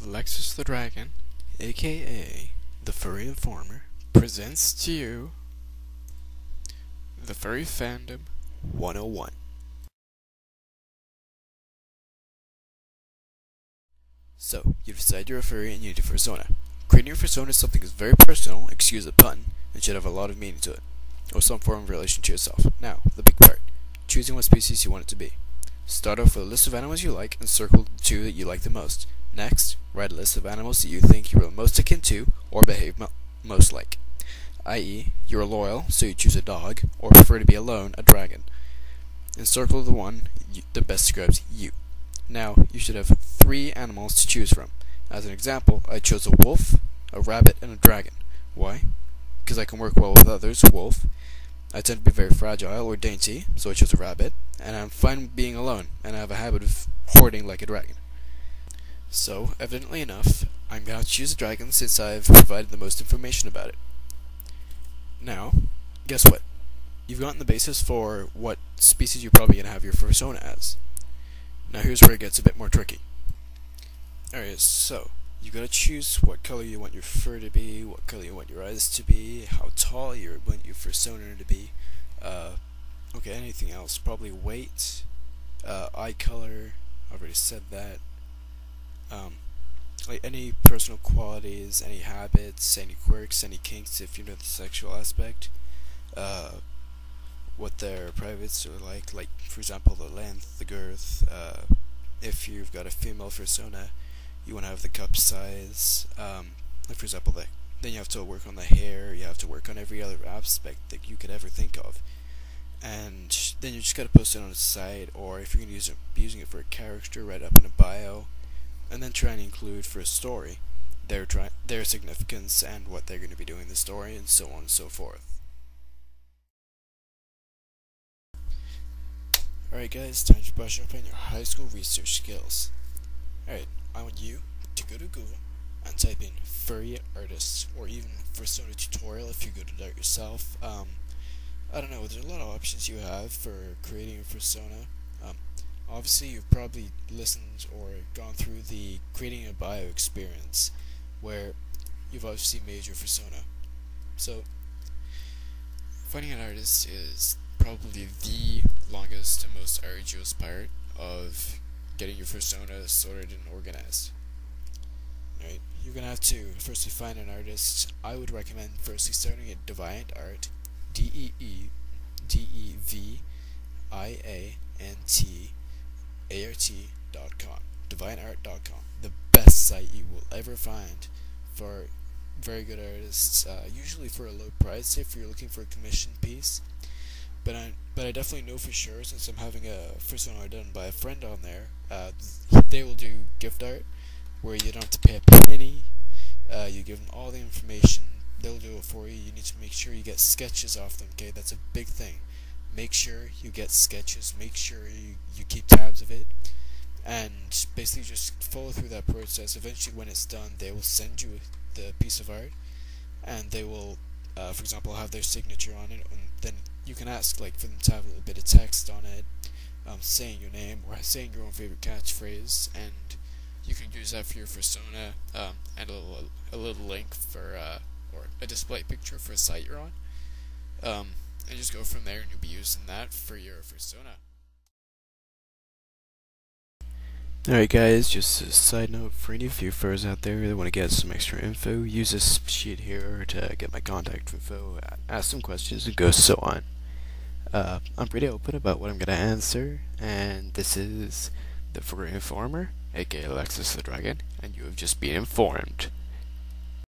Lexus the Dragon, aka the Furry Informer, presents to you the Furry Fandom 101. So, you decide you're a furry and you need a fursona. Creating your fursona is something that's very personal, excuse the pun, and should have a lot of meaning to it, or some form of relation to yourself. Now, the big part, choosing what species you want it to be. Start off with a list of animals you like and circle the two that you like the most. Next, write a list of animals that you think you are most akin to or behave most like. I.e., you're loyal, so you choose a dog, or prefer to be alone, a dragon. And circle the one that best describes you. Now, you should have 3 animals to choose from. As an example, I chose a wolf, a rabbit, and a dragon. Why? Because I can work well with others, wolf. I tend to be very fragile or dainty, so I chose a rabbit. And I'm fine being alone, and I have a habit of hoarding like a dragon. So, evidently enough, I'm going to choose a dragon since I've provided the most information about it. Now, guess what? You've gotten the basis for what species you're probably going to have your fursona as. Now here's where it gets a bit more tricky. Alright, so, you gotta choose what color you want your fur to be, what color you want your eyes to be, how tall you want your fursona to be, okay, anything else, probably weight, eye color, I already said that, like any personal qualities, any habits, any quirks, any kinks if you know the sexual aspect, what their privates are like for example the length, the girth, if you've got a female fursona, you want to have the cup size, like for example then you have to work on the hair, you have to work on every other aspect that you could ever think of, and then you just gotta post it on a site, or if you're gonna be using it for a character, write up in a bio, and then try and include for a story their significance and what they're going to be doing in the story, and so on and so forth. Alright guys, time to brush up on your high school research skills. Alright, I want you to go to Google and type in furry artist, or even fursona tutorial if you go to that yourself. I don't know, there's a lot of options you have for creating a fursona. Obviously you've probably listened or gone through the creating a bio experience, where you've obviously made your fursona. So, finding an artist is probably the longest and most arduous part of getting your fursona sorted and organized. Right? You're gonna have to firstly find an artist. I would recommend firstly starting at DeviantArt, DeviantArt.com, DeviantArt.com, the best site you will ever find for very good artists, usually for a low price if you're looking for a commissioned piece. But I definitely know for sure, since I'm having a fursona done by a friend on there, they will do gift art where you don't have to pay a penny. You give them all the information, they'll do it for you. You need to make sure you get sketches off them, okay? That's a big thing. Make sure you get sketches, make sure you keep tabs of it, and basically just follow through that process. Eventually when it's done, they will send you the piece of art, and they will, for example, have their signature on it, and then you can ask like for them to have a little bit of text on it, saying your name or saying your own favorite catchphrase, and you can use that for your fursona, and a little link for or a display picture for a site you're on, and just go from there, and you'll be using that for your fursona. Alright guys, just a side note, for any of you furs out there that want to get some extra info, use this sheet here to get my contact info, ask some questions, and go so on. I'm pretty open about what I'm going to answer, and this is the Furry Informer, aka Lexus the Dragon, and you have just been informed.